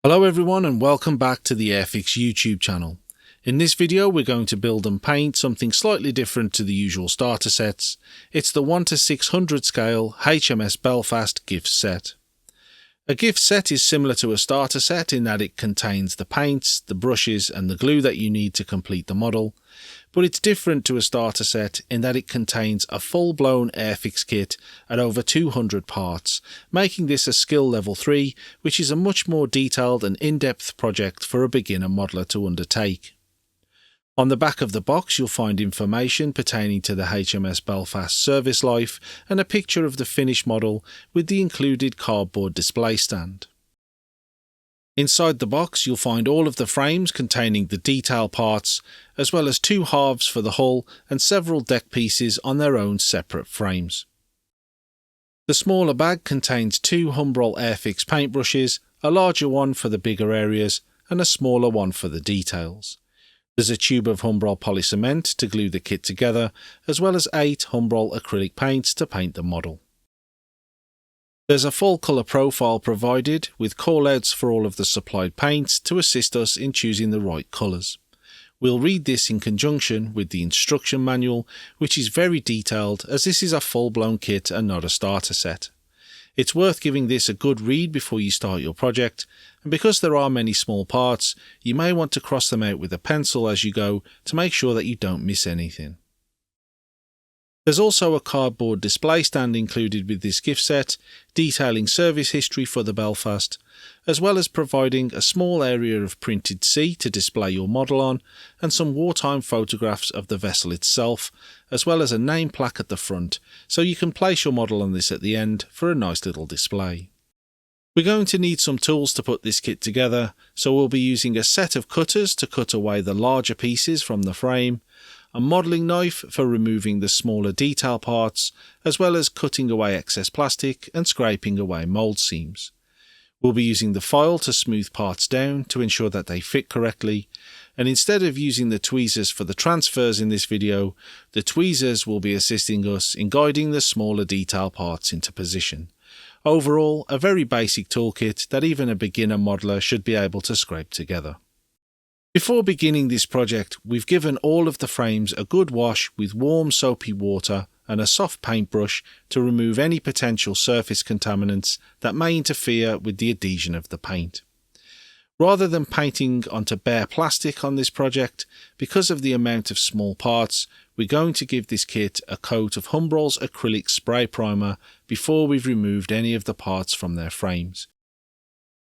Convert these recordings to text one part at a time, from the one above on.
Hello everyone and welcome back to the Airfix YouTube channel. In this video we're going to build and paint something slightly different to the usual starter sets. It's the 1:600 scale HMS Belfast gift set. A gift set is similar to a starter set in that it contains the paints, the brushes and the glue that you need to complete the model, but it's different to a starter set in that it contains a full-blown Airfix kit at over 200 parts, making this a skill level 3, which is a much more detailed and in-depth project for a beginner modeler to undertake. On the back of the box you'll find information pertaining to the HMS Belfast service life and a picture of the finished model with the included cardboard display stand. Inside the box you'll find all of the frames containing the detail parts, as well as 2 halves for the hull and several deck pieces on their own separate frames. The smaller bag contains 2 Humbrol Airfix paintbrushes, a larger one for the bigger areas and a smaller one for the details. There's a tube of Humbrol polycement to glue the kit together, as well as 8 Humbrol acrylic paints to paint the model. There's a full colour profile provided with callouts for all of the supplied paints to assist us in choosing the right colours. We'll read this in conjunction with the instruction manual, which is very detailed as this is a full-blown kit and not a starter set. It's worth giving this a good read before you start your project, and because there are many small parts, you may want to cross them out with a pencil as you go to make sure that you don't miss anything. There's also a cardboard display stand included with this gift set, detailing service history for the Belfast, as well as providing a small area of printed sea to display your model on, and some wartime photographs of the vessel itself, as well as a name plaque at the front, so you can place your model on this at the end for a nice little display. We're going to need some tools to put this kit together, so we'll be using a set of cutters to cut away the larger pieces from the frame, a modelling knife for removing the smaller detail parts, as well as cutting away excess plastic and scraping away mould seams. We'll be using the file to smooth parts down to ensure that they fit correctly, and instead of using the tweezers for the transfers in this video, the tweezers will be assisting us in guiding the smaller detail parts into position. Overall, a very basic toolkit that even a beginner modeler should be able to scrape together. Before beginning this project, we've given all of the frames a good wash with warm soapy water and a soft paintbrush to remove any potential surface contaminants that may interfere with the adhesion of the paint. Rather than painting onto bare plastic on this project, because of the amount of small parts, we're going to give this kit a coat of Humbrol's acrylic spray primer before we've removed any of the parts from their frames.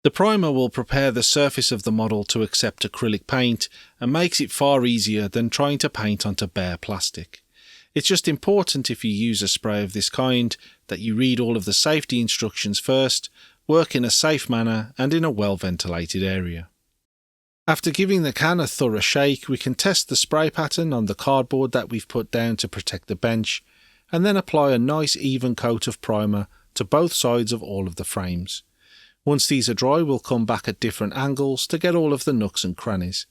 The primer will prepare the surface of the model to accept acrylic paint and makes it far easier than trying to paint onto bare plastic. It's just important if you use a spray of this kind that you read all of the safety instructions first, work in a safe manner and in a well-ventilated area. After giving the can a thorough shake, we can test the spray pattern on the cardboard that we've put down to protect the bench, and then apply a nice even coat of primer to both sides of all of the frames. Once these are dry, we'll come back at different angles to get all of the nooks and crannies.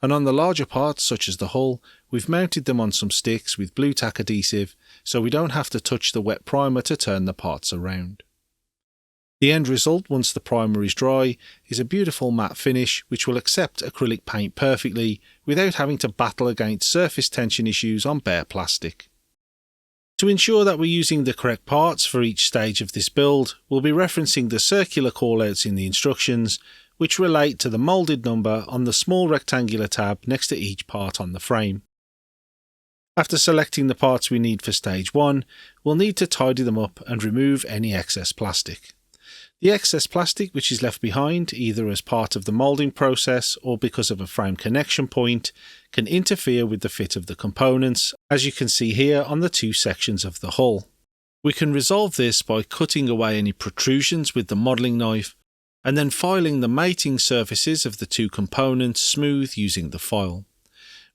And on the larger parts, such as the hull, we've mounted them on some sticks with blue tack adhesive, so we don't have to touch the wet primer to turn the parts around. The end result, once the primer is dry, is a beautiful matte finish which will accept acrylic paint perfectly without having to battle against surface tension issues on bare plastic. To ensure that we're using the correct parts for each stage of this build, we'll be referencing the circular callouts in the instructions, which relate to the moulded number on the small rectangular tab next to each part on the frame. After selecting the parts we need for stage 1, we'll need to tidy them up and remove any excess plastic. The excess plastic which is left behind, either as part of the moulding process or because of a frame connection point, can interfere with the fit of the components, as you can see here on the 2 sections of the hull. We can resolve this by cutting away any protrusions with the modelling knife, and then filing the mating surfaces of the 2 components smooth using the file.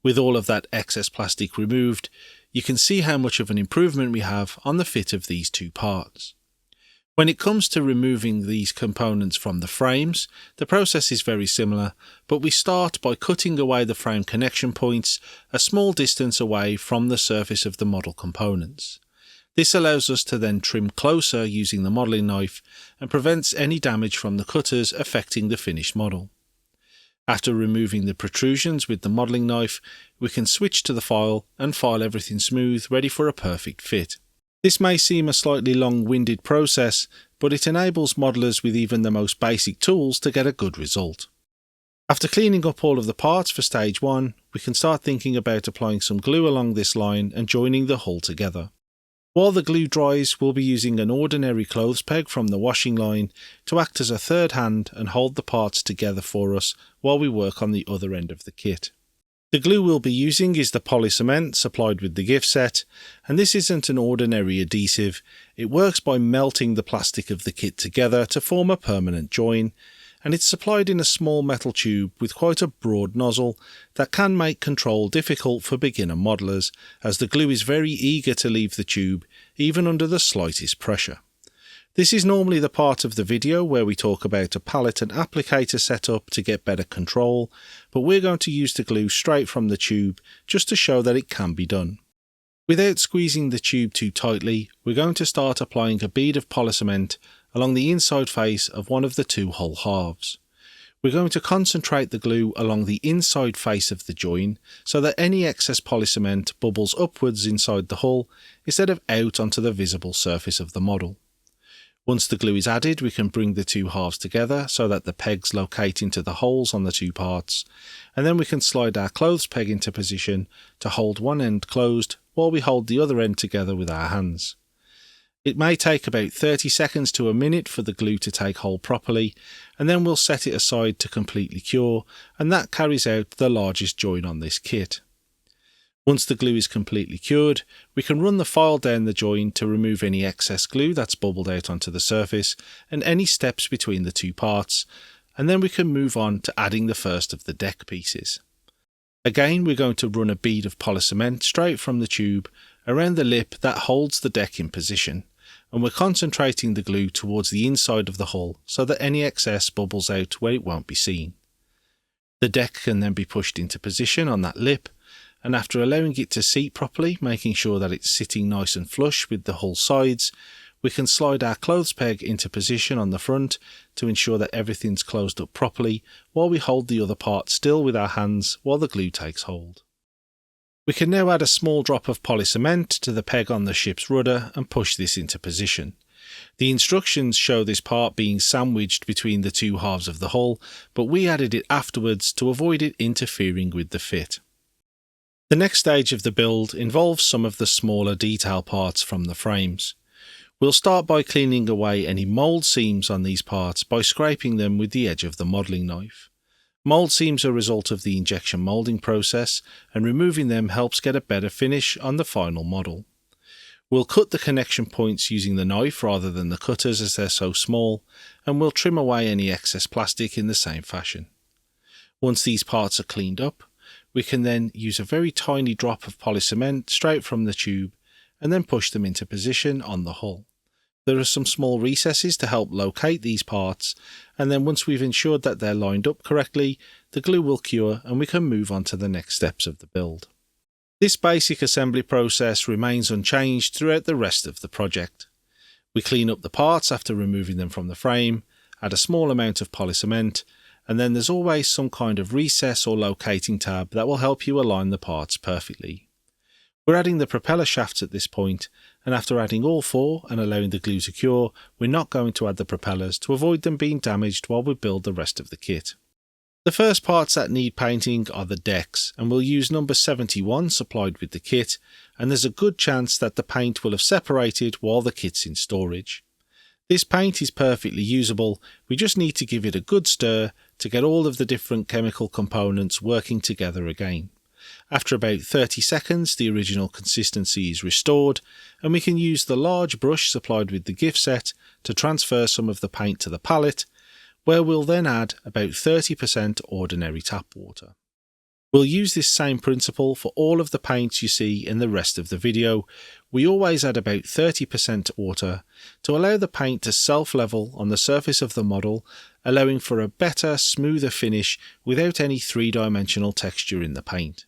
With all of that excess plastic removed, you can see how much of an improvement we have on the fit of these 2 parts. When it comes to removing these components from the frames, the process is very similar, but we start by cutting away the frame connection points a small distance away from the surface of the model components. This allows us to then trim closer using the modelling knife and prevents any damage from the cutters affecting the finished model. After removing the protrusions with the modelling knife, we can switch to the file and file everything smooth, ready for a perfect fit. This may seem a slightly long-winded process, but it enables modellers with even the most basic tools to get a good result. After cleaning up all of the parts for stage 1, we can start thinking about applying some glue along this line and joining the hull together. While the glue dries, we'll be using an ordinary clothes peg from the washing line to act as a third hand and hold the parts together for us while we work on the other end of the kit. The glue we'll be using is the poly cement supplied with the gift set, and this isn't an ordinary adhesive. It works by melting the plastic of the kit together to form a permanent join, and it's supplied in a small metal tube with quite a broad nozzle that can make control difficult for beginner modellers, as the glue is very eager to leave the tube even under the slightest pressure. This is normally the part of the video where we talk about a pallet and applicator setup to get better control, but we're going to use the glue straight from the tube just to show that it can be done. Without squeezing the tube too tightly, we're going to start applying a bead of poly cement along the inside face of one of the two hull halves. We're going to concentrate the glue along the inside face of the join so that any excess poly cement bubbles upwards inside the hull instead of out onto the visible surface of the model. Once the glue is added, we can bring the two halves together so that the pegs locate into the holes on the two parts, and then we can slide our clothes peg into position to hold one end closed while we hold the other end together with our hands. It may take about 30 seconds to a minute for the glue to take hold properly, and then we'll set it aside to completely cure, and that carries out the largest join on this kit. Once the glue is completely cured, we can run the file down the join to remove any excess glue that's bubbled out onto the surface and any steps between the two parts, and then we can move on to adding the first of the deck pieces. Again, we're going to run a bead of poly cement straight from the tube around the lip that holds the deck in position, and we're concentrating the glue towards the inside of the hull so that any excess bubbles out where it won't be seen. The deck can then be pushed into position on that lip, and after allowing it to seat properly, making sure that it's sitting nice and flush with the hull sides, we can slide our clothes peg into position on the front to ensure that everything's closed up properly while we hold the other part still with our hands while the glue takes hold. We can now add a small drop of poly cement to the peg on the ship's rudder and push this into position. The instructions show this part being sandwiched between the two halves of the hull, but we added it afterwards to avoid it interfering with the fit. The next stage of the build involves some of the smaller detail parts from the frames. We'll start by cleaning away any mould seams on these parts by scraping them with the edge of the modelling knife. Mould seams are a result of the injection moulding process, and removing them helps get a better finish on the final model. We'll cut the connection points using the knife rather than the cutters as they're so small, and we'll trim away any excess plastic in the same fashion. Once these parts are cleaned up, we can then use a very tiny drop of poly cement straight from the tube and then push them into position on the hull. There are some small recesses to help locate these parts, and then once we've ensured that they're lined up correctly, the glue will cure and we can move on to the next steps of the build. This basic assembly process remains unchanged throughout the rest of the project. We clean up the parts after removing them from the frame, add a small amount of poly cement, and then there's always some kind of recess or locating tab that will help you align the parts perfectly. We're adding the propeller shafts at this point, and after adding all four and allowing the glue to cure, we're not going to add the propellers to avoid them being damaged while we build the rest of the kit. The first parts that need painting are the decks, and we'll use number 71 supplied with the kit, and there's a good chance that the paint will have separated while the kit's in storage. This paint is perfectly usable, we just need to give it a good stir to get all of the different chemical components working together again. After about 30 seconds, the original consistency is restored, and we can use the large brush supplied with the gift set to transfer some of the paint to the palette, where we'll then add about 30% ordinary tap water. We'll use this same principle for all of the paints you see in the rest of the video. We always add about 30% water to allow the paint to self-level on the surface of the model, allowing for a better, smoother finish without any three-dimensional texture in the paint.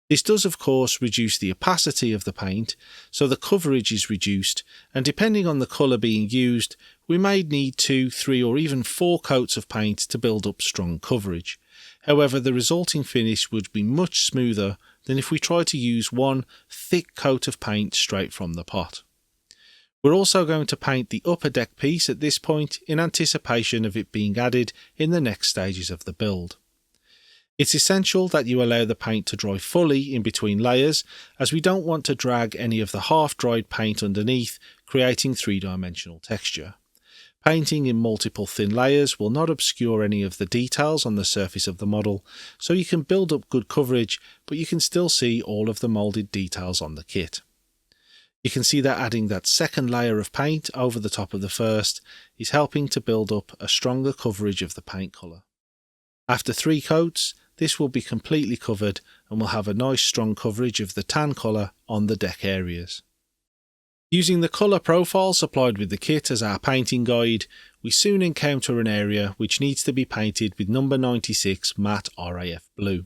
This does of course reduce the opacity of the paint, so the coverage is reduced, and depending on the colour being used, we may need 2, 3 or even 4 coats of paint to build up strong coverage. However, the resulting finish would be much smoother than if we try to use one thick coat of paint straight from the pot. We're also going to paint the upper deck piece at this point in anticipation of it being added in the next stages of the build. It's essential that you allow the paint to dry fully in between layers, as we don't want to drag any of the half-dried paint underneath, creating three-dimensional texture. Painting in multiple thin layers will not obscure any of the details on the surface of the model, so you can build up good coverage, but you can still see all of the moulded details on the kit. You can see that adding that second layer of paint over the top of the first is helping to build up a stronger coverage of the paint colour. After 3 coats, this will be completely covered and will have a nice strong coverage of the tan colour on the deck areas. Using the colour profile supplied with the kit as our painting guide, we soon encounter an area which needs to be painted with number 96 matte RAF blue.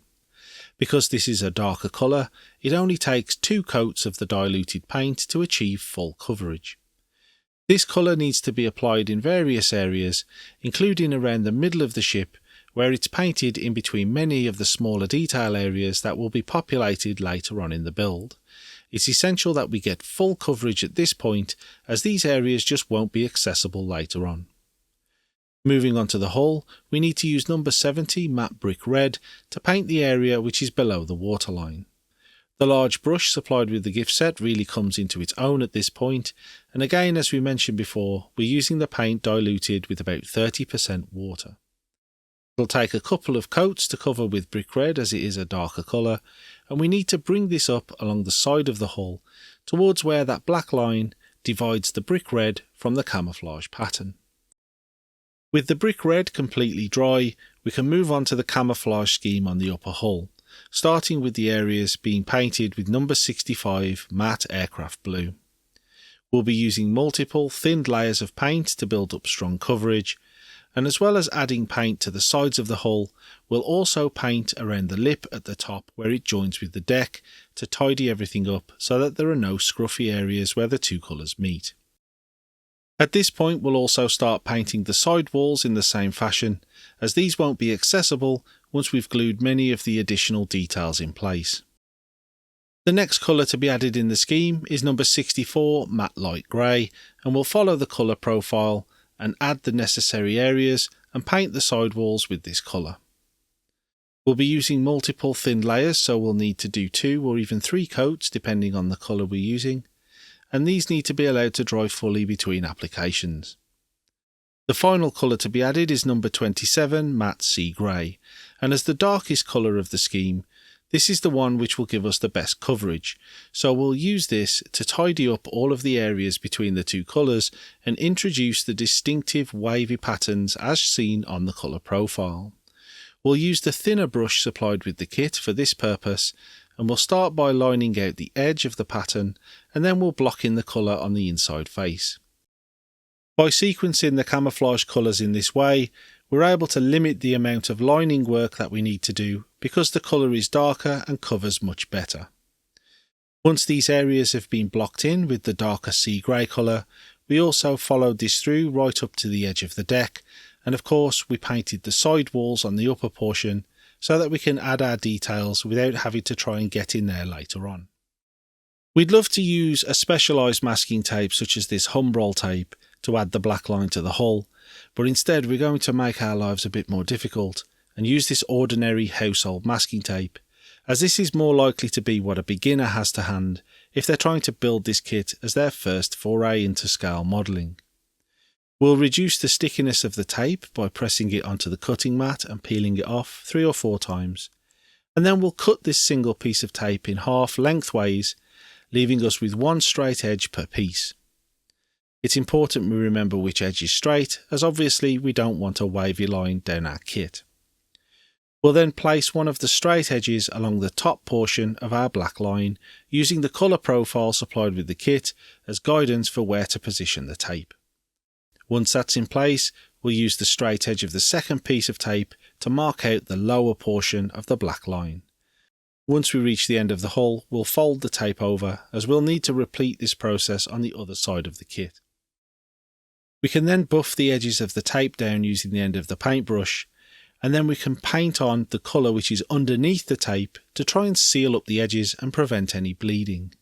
Because this is a darker colour, it only takes 2 coats of the diluted paint to achieve full coverage. This colour needs to be applied in various areas, including around the middle of the ship, where it's painted in between many of the smaller detail areas that will be populated later on in the build. It's essential that we get full coverage at this point, as these areas just won't be accessible later on. Moving on to the hull, we need to use number 70 matte brick red to paint the area which is below the waterline. The large brush supplied with the gift set really comes into its own at this point, and again, as we mentioned before, we're using the paint diluted with about 30% water. It'll take a couple of coats to cover with brick red, as it is a darker colour, and we need to bring this up along the side of the hull towards where that black line divides the brick red from the camouflage pattern. With the brick red completely dry, we can move on to the camouflage scheme on the upper hull, starting with the areas being painted with number 65 matte aircraft blue. We'll be using multiple thinned layers of paint to build up strong coverage, and as well as adding paint to the sides of the hull, we'll also paint around the lip at the top where it joins with the deck to tidy everything up so that there are no scruffy areas where the 2 colours meet. At this point, we'll also start painting the side walls in the same fashion, as these won't be accessible once we've glued many of the additional details in place. The next colour to be added in the scheme is number 64 matte light grey, and we'll follow the colour profile and add the necessary areas and paint the sidewalls with this colour. We'll be using multiple thin layers, so we'll need to do 2 or even 3 coats depending on the colour we're using, and these need to be allowed to dry fully between applications. The final colour to be added is number 27 matte sea grey, and as the darkest colour of the scheme, this is the one which will give us the best coverage, so we'll use this to tidy up all of the areas between the 2 colours and introduce the distinctive wavy patterns as seen on the colour profile. We'll use the thinner brush supplied with the kit for this purpose, and we'll start by lining out the edge of the pattern, and then we'll block in the colour on the inside face. By sequencing the camouflage colours in this way, we're able to limit the amount of lining work that we need to do because the colour is darker and covers much better. Once these areas have been blocked in with the darker sea grey colour, we also followed this through right up to the edge of the deck, and of course we painted the side walls on the upper portion so that we can add our details without having to try and get in there later on. We'd love to use a specialised masking tape such as this Humbrol tape to add the black line to the hull, but instead we're going to make our lives a bit more difficult and use this ordinary household masking tape, as this is more likely to be what a beginner has to hand if they're trying to build this kit as their first foray into scale modelling. We'll reduce the stickiness of the tape by pressing it onto the cutting mat and peeling it off 3 or 4 times, and then we'll cut this single piece of tape in half lengthways, leaving us with 1 straight edge per piece. It's important we remember which edge is straight, as obviously we don't want a wavy line down our kit. We'll then place one of the straight edges along the top portion of our black line, using the colour profile supplied with the kit as guidance for where to position the tape. Once that's in place, we'll use the straight edge of the second piece of tape to mark out the lower portion of the black line. Once we reach the end of the hull, we'll fold the tape over, as we'll need to repeat this process on the other side of the kit. We can then buff the edges of the tape down using the end of the paintbrush, and then we can paint on the colour which is underneath the tape to try and seal up the edges and prevent any bleeding.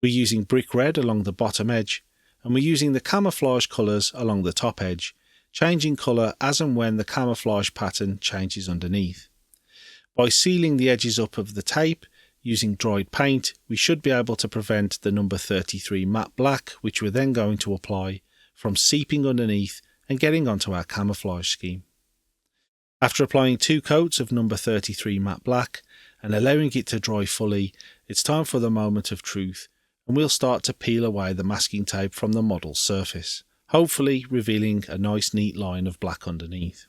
We're using brick red along the bottom edge, and we're using the camouflage colours along the top edge, changing colour as and when the camouflage pattern changes underneath. By sealing the edges up of the tape using dried paint, we should be able to prevent the number 33 matte black, which we're then going to apply, from seeping underneath and getting onto our camouflage scheme. After applying 2 coats of number 33 matte black and allowing it to dry fully, it's time for the moment of truth, and we'll start to peel away the masking tape from the model's surface, hopefully revealing a nice neat line of black underneath.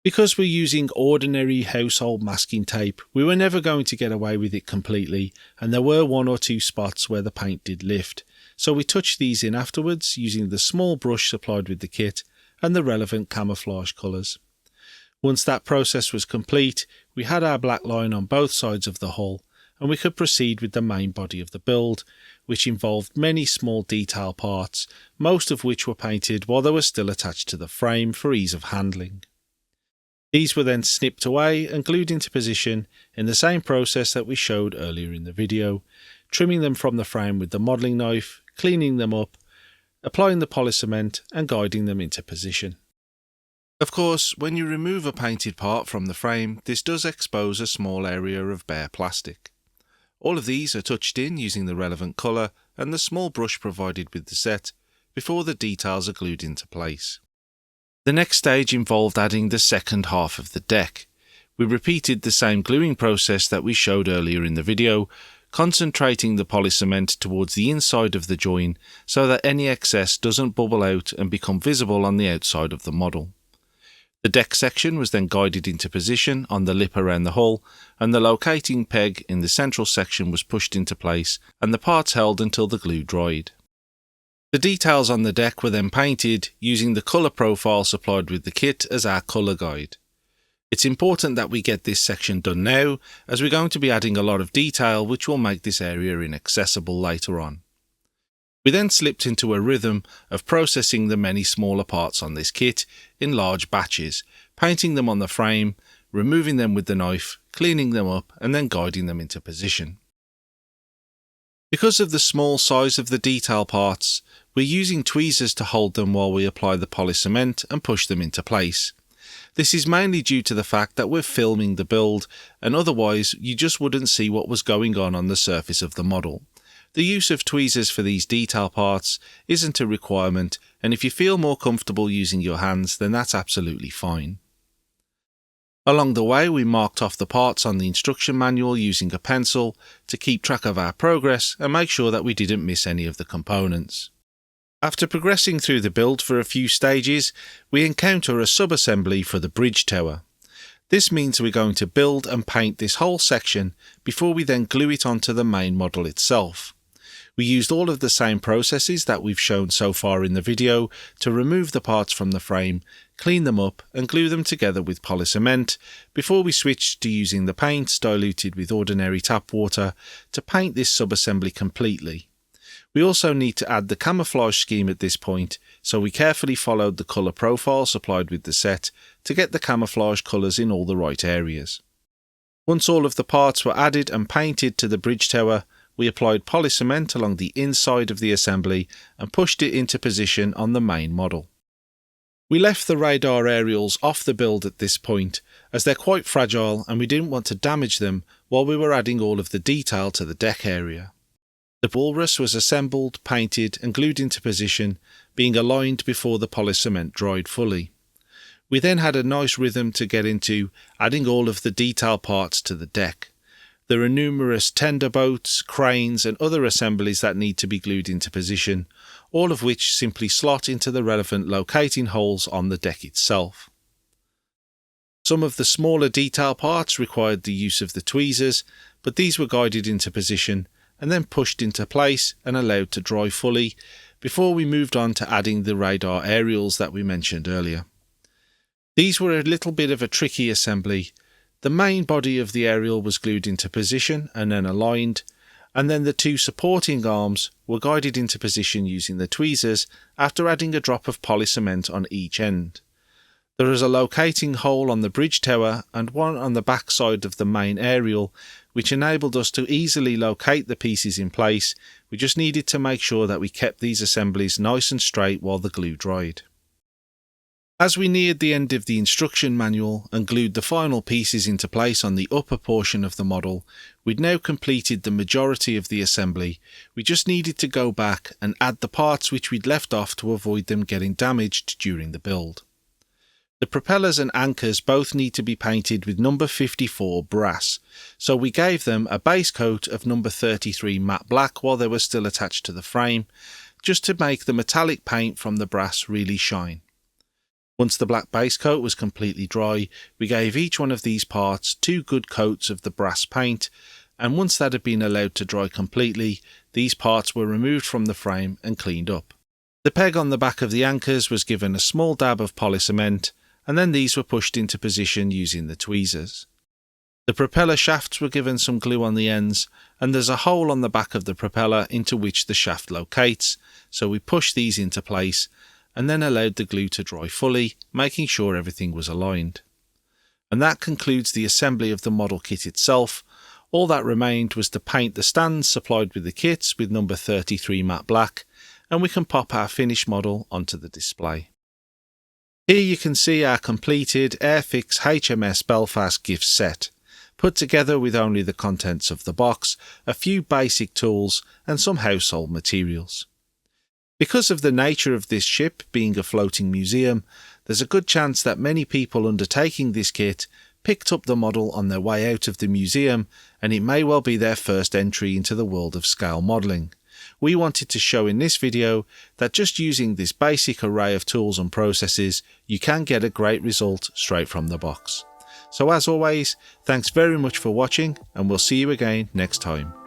Because we're using ordinary household masking tape, we were never going to get away with it completely, and there were 1 or 2 spots where the paint did lift, so we touched these in afterwards using the small brush supplied with the kit and the relevant camouflage colours. Once that process was complete, we had our black line on both sides of the hull, and we could proceed with the main body of the build, which involved many small detail parts, most of which were painted while they were still attached to the frame for ease of handling. These were then snipped away and glued into position in the same process that we showed earlier in the video, trimming them from the frame with the modelling knife, cleaning them up, applying the polycement and guiding them into position. Of course, when you remove a painted part from the frame, this does expose a small area of bare plastic. All of these are touched in using the relevant colour and the small brush provided with the set before the details are glued into place. The next stage involved adding the second half of the deck. We repeated the same gluing process that we showed earlier in the video, concentrating the polycement towards the inside of the join so that any excess doesn't bubble out and become visible on the outside of the model. The deck section was then guided into position on the lip around the hull, and the locating peg in the central section was pushed into place and the parts held until the glue dried. The details on the deck were then painted using the colour profile supplied with the kit as our colour guide. It's important that we get this section done now, as we're going to be adding a lot of detail which will make this area inaccessible later on. We then slipped into a rhythm of processing the many smaller parts on this kit in large batches, painting them on the frame, removing them with the knife, cleaning them up and then guiding them into position. Because of the small size of the detail parts, we're using tweezers to hold them while we apply the polycement and push them into place. This is mainly due to the fact that we're filming the build, and otherwise you just wouldn't see what was going on the surface of the model. The use of tweezers for these detail parts isn't a requirement, and if you feel more comfortable using your hands, then that's absolutely fine. Along the way, we marked off the parts on the instruction manual using a pencil to keep track of our progress and make sure that we didn't miss any of the components. After progressing through the build for a few stages, we encounter a sub-assembly for the bridge tower. This means we're going to build and paint this whole section before we then glue it onto the main model itself. We used all of the same processes that we've shown so far in the video to remove the parts from the frame, clean them up and glue them together with polycement before we switched to using the paints diluted with ordinary tap water to paint this sub-assembly completely. We also need to add the camouflage scheme at this point, so we carefully followed the colour profile supplied with the set to get the camouflage colours in all the right areas. Once all of the parts were added and painted to the bridge tower, we applied polycement along the inside of the assembly and pushed it into position on the main model. We left the radar aerials off the build at this point, as they're quite fragile and we didn't want to damage them while we were adding all of the detail to the deck area. The walrus was assembled, painted and glued into position, being aligned before the polycement dried fully. We then had a nice rhythm to get into, adding all of the detail parts to the deck. There are numerous tender boats, cranes and other assemblies that need to be glued into position, all of which simply slot into the relevant locating holes on the deck itself. Some of the smaller detail parts required the use of the tweezers, but these were guided into position and then pushed into place and allowed to dry fully before we moved on to adding the radar aerials that we mentioned earlier. These were a little bit of a tricky assembly. The main body of the aerial was glued into position and then aligned, and then the two supporting arms were guided into position using the tweezers after adding a drop of polycement on each end. There is a locating hole on the bridge tower and one on the back side of the main aerial, which enabled us to easily locate the pieces in place. We just needed to make sure that we kept these assemblies nice and straight while the glue dried. As we neared the end of the instruction manual and glued the final pieces into place on the upper portion of the model, we'd now completed the majority of the assembly. We just needed to go back and add the parts which we'd left off to avoid them getting damaged during the build. The propellers and anchors both need to be painted with number 54 brass, so we gave them a base coat of number 33 matte black while they were still attached to the frame, just to make the metallic paint from the brass really shine. Once the black base coat was completely dry, we gave each one of these parts 2 good coats of the brass paint, and once that had been allowed to dry completely, these parts were removed from the frame and cleaned up. The peg on the back of the anchors was given a small dab of polycement, and then these were pushed into position using the tweezers. The propeller shafts were given some glue on the ends, and there's a hole on the back of the propeller into which the shaft locates, so we pushed these into place and then allowed the glue to dry fully, making sure everything was aligned. And that concludes the assembly of the model kit itself. All that remained was to paint the stands supplied with the kits with number 33 matte black, and we can pop our finished model onto the display. Here you can see our completed Airfix HMS Belfast gift set, put together with only the contents of the box, a few basic tools and some household materials. Because of the nature of this ship being a floating museum, there's a good chance that many people undertaking this kit picked up the model on their way out of the museum, and it may well be their first entry into the world of scale modelling. We wanted to show in this video that just using this basic array of tools and processes, you can get a great result straight from the box. So as always, thanks very much for watching, and we'll see you again next time.